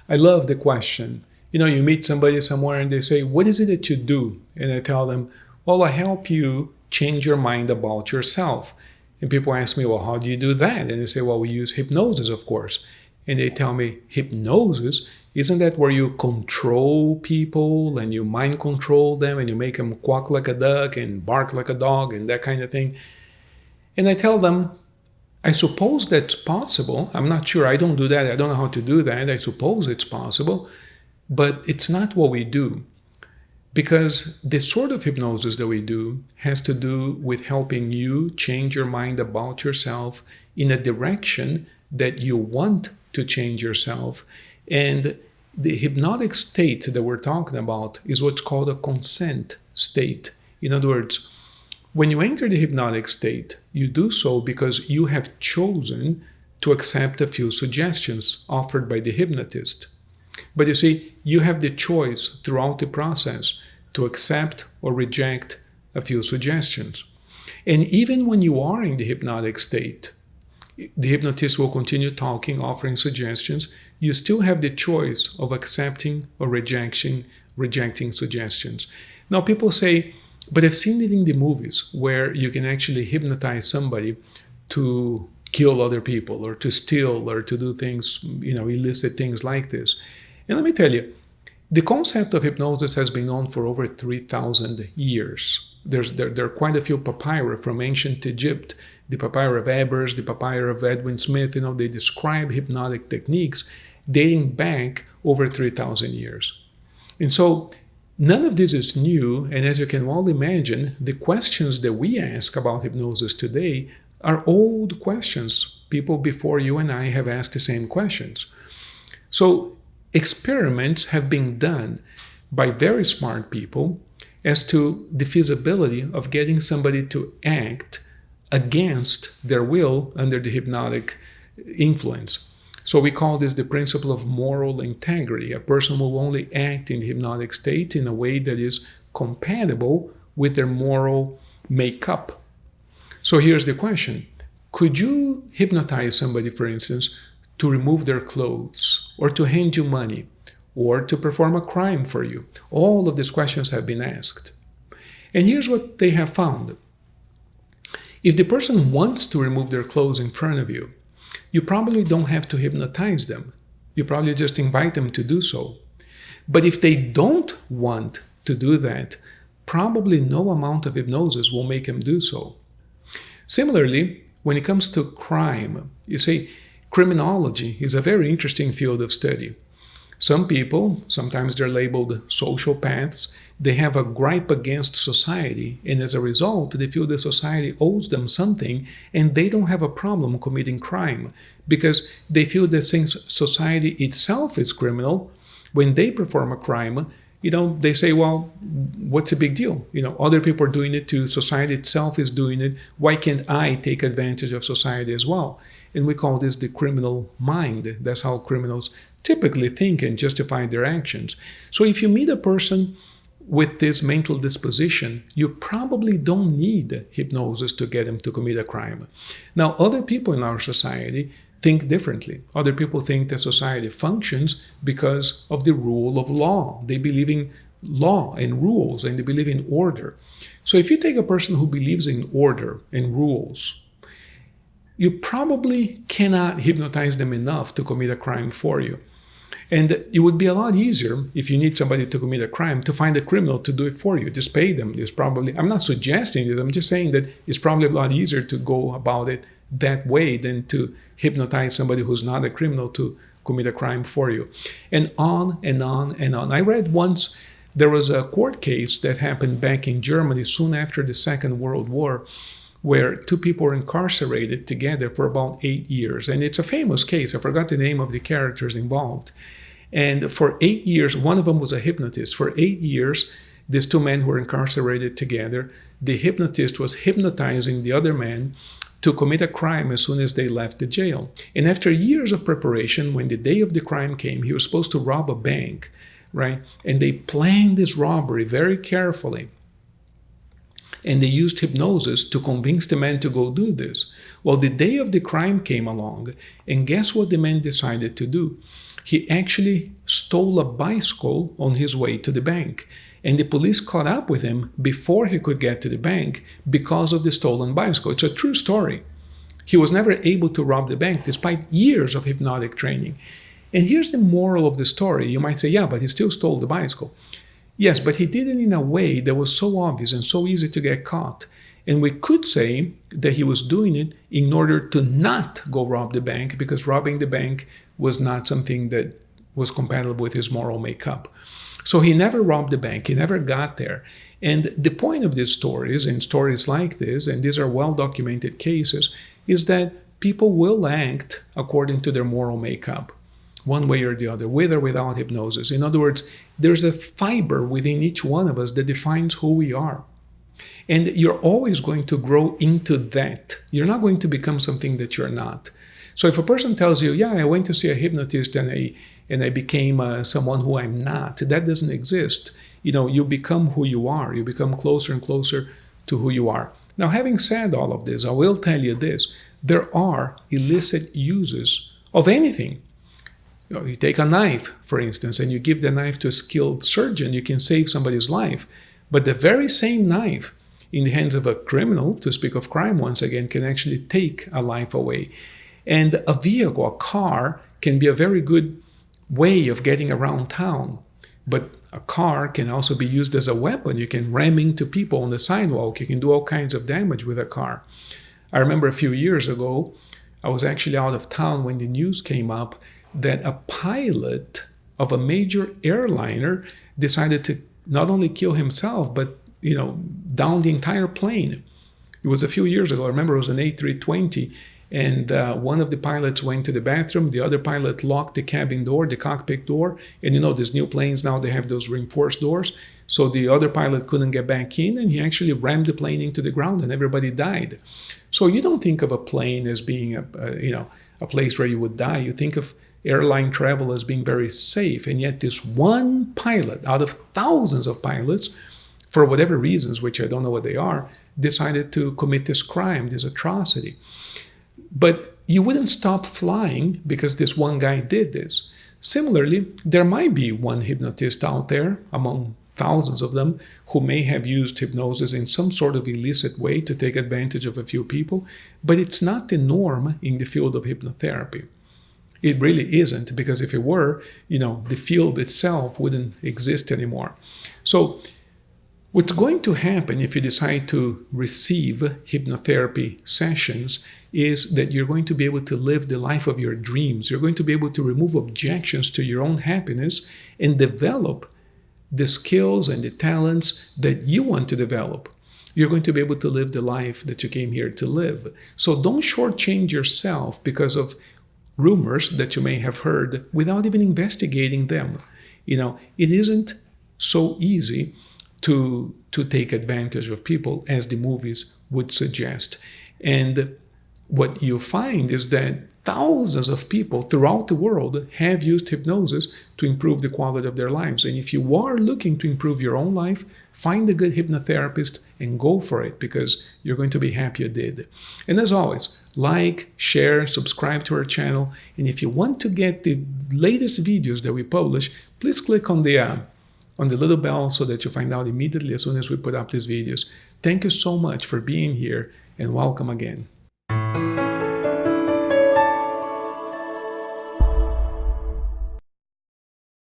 I love the question. You meet somebody somewhere and they say, what is it that you do? And I tell them, well, I help you change your mind about yourself. And people ask me, well, how do you do that? And they say, well, we use hypnosis, of course. And they tell me, hypnosis? Isn't that where you control people and you mind control them and you make them quack like a duck and bark like a dog and that kind of thing? And I tell them, I suppose that's possible. I'm not sure. I don't do that. I don't know how to do that. I suppose it's possible. But it's not what we do. Because the sort of hypnosis that we do has to do with helping you change your mind about yourself in a direction that you want to change yourself. And the hypnotic state that we're talking about is what's called a consent state. In other words, when you enter the hypnotic state, you do so because you have chosen to accept a few suggestions offered by the hypnotist. But you see, you have the choice throughout the process to accept or reject a few suggestions. And even when you are in the hypnotic state, the hypnotist will continue talking, offering suggestions. You still have the choice of accepting or rejecting suggestions. Now, people say, but I've seen it in the movies where you can actually hypnotize somebody to kill other people or to steal or to do things, illicit things like this. And let me tell you, the concept of hypnosis has been known for over 3,000 years. There are quite a few papyri from ancient Egypt, the papyri of Ebers, the papyri of Edwin Smith. They describe hypnotic techniques dating back over 3,000 years. And so none of this is new, and as you can well imagine, the questions that we ask about hypnosis today are old questions. People before you and I have asked the same questions. So experiments have been done by very smart people as to the feasibility of getting somebody to act against their will under the hypnotic influence. So we call this the principle of moral integrity. A person will only act in the hypnotic state in a way that is compatible with their moral makeup. So here's the question. Could you hypnotize somebody, for instance, to remove their clothes, or to hand you money, or to perform a crime for you? All of these questions have been asked. And here's what they have found. If the person wants to remove their clothes in front of you, you probably don't have to hypnotize them. You probably just invite them to do so. But if they don't want to do that, probably no amount of hypnosis will make them do so. Similarly, when it comes to crime, you see, criminology is a very interesting field of study. Some people, sometimes they're labeled sociopaths, they have a gripe against society, and as a result, they feel that society owes them something, and they don't have a problem committing crime because they feel that since society itself is criminal, when they perform a crime, they say, well, what's the big deal? Other people are doing it too. Society itself is doing it. Why can't I take advantage of society as well? And we call this the criminal mind. That's how criminals typically think and justify their actions. So if you meet a person with this mental disposition, you probably don't need hypnosis to get them to commit a crime. Now, other people in our society think differently. Other people think that society functions because of the rule of law. They believe in law and rules, and they believe in order. So if you take a person who believes in order and rules, you probably cannot hypnotize them enough to commit a crime for you. And it would be a lot easier, if you need somebody to commit a crime, to find a criminal to do it for you. Just pay them. I'm not suggesting it. I'm just saying that it's probably a lot easier to go about it that way than to hypnotize somebody who's not a criminal to commit a crime for you. And on and on and on. I read once there was a court case that happened back in Germany soon after the Second World War, where two people were incarcerated together for about 8 years. And it's a famous case. I forgot the name of the characters involved. And for 8 years, one of them was a hypnotist. For 8 years, these two men were incarcerated together. The hypnotist was hypnotizing the other man to commit a crime as soon as they left the jail. And after years of preparation, when the day of the crime came, he was supposed to rob a bank, right? And they planned this robbery very carefully. And they used hypnosis to convince the man to go do this. Well, the day of the crime came along, and guess what the man decided to do? he actually stole a bicycle on his way to the bank. And the police caught up with him before he could get to the bank because of the stolen bicycle. It's a true story. He was never able to rob the bank despite years of hypnotic training. And here's the moral of the story. You might say, yeah, but he still stole the bicycle. Yes, but he did it in a way that was so obvious and so easy to get caught. And we could say that he was doing it in order to not go rob the bank, because robbing the bank was not something that was compatible with his moral makeup. So he never robbed the bank. He never got there. And the point of these stories, and stories like this, and these are well-documented cases, is that people will act according to their moral makeup, one way or the other, with or without hypnosis. In other words, there's a fiber within each one of us that defines who we are. And you're always going to grow into that. You're not going to become something that you're not. So if a person tells you, yeah, I went to see a hypnotist and I became someone who I'm not, that doesn't exist. You become who you are. You become closer and closer to who you are. Now, having said all of this, I will tell you this. There are illicit uses of anything. You take a knife, for instance, and you give the knife to a skilled surgeon, you can save somebody's life. But the very same knife in the hands of a criminal, to speak of crime once again, can actually take a life away. And a vehicle, a car, can be a very good way of getting around town. But a car can also be used as a weapon. You can ram into people on the sidewalk. You can do all kinds of damage with a car. I remember a few years ago, I was actually out of town when the news came up that a pilot of a major airliner decided to not only kill himself, but down the entire plane. It was a few years ago. I remember it was an A320, and one of the pilots went to the bathroom. The other pilot locked the cabin door, the cockpit door. And these new planes now, they have those reinforced doors. So the other pilot couldn't get back in, and he actually rammed the plane into the ground, and everybody died. So you don't think of a plane as being a place where you would die. You think of airline travel as being very safe. And yet this one pilot out of thousands of pilots, for whatever reasons, which I don't know what they are, decided to commit this crime, this atrocity. But you wouldn't stop flying because this one guy did this. Similarly, there might be one hypnotist out there among thousands of them who may have used hypnosis in some sort of illicit way to take advantage of a few people, but it's not the norm in the field of hypnotherapy. It really isn't, because if it were, the field itself wouldn't exist anymore. So what's going to happen if you decide to receive hypnotherapy sessions is that you're going to be able to live the life of your dreams. You're going to be able to remove objections to your own happiness and develop the skills and the talents that you want to develop. You're going to be able to live the life that you came here to live. So don't shortchange yourself because of rumors that you may have heard without even investigating them. It isn't so easy to take advantage of people as the movies would suggest. And what you find is that thousands of people throughout the world have used hypnosis to improve the quality of their lives. And if you are looking to improve your own life, find a good hypnotherapist and go for it, because you're going to be happy you did. And as always, like, share, subscribe to our channel. And if you want to get the latest videos that we publish, please click on the little bell so that you find out immediately as soon as we put up these videos. Thank you so much for being here, and welcome again.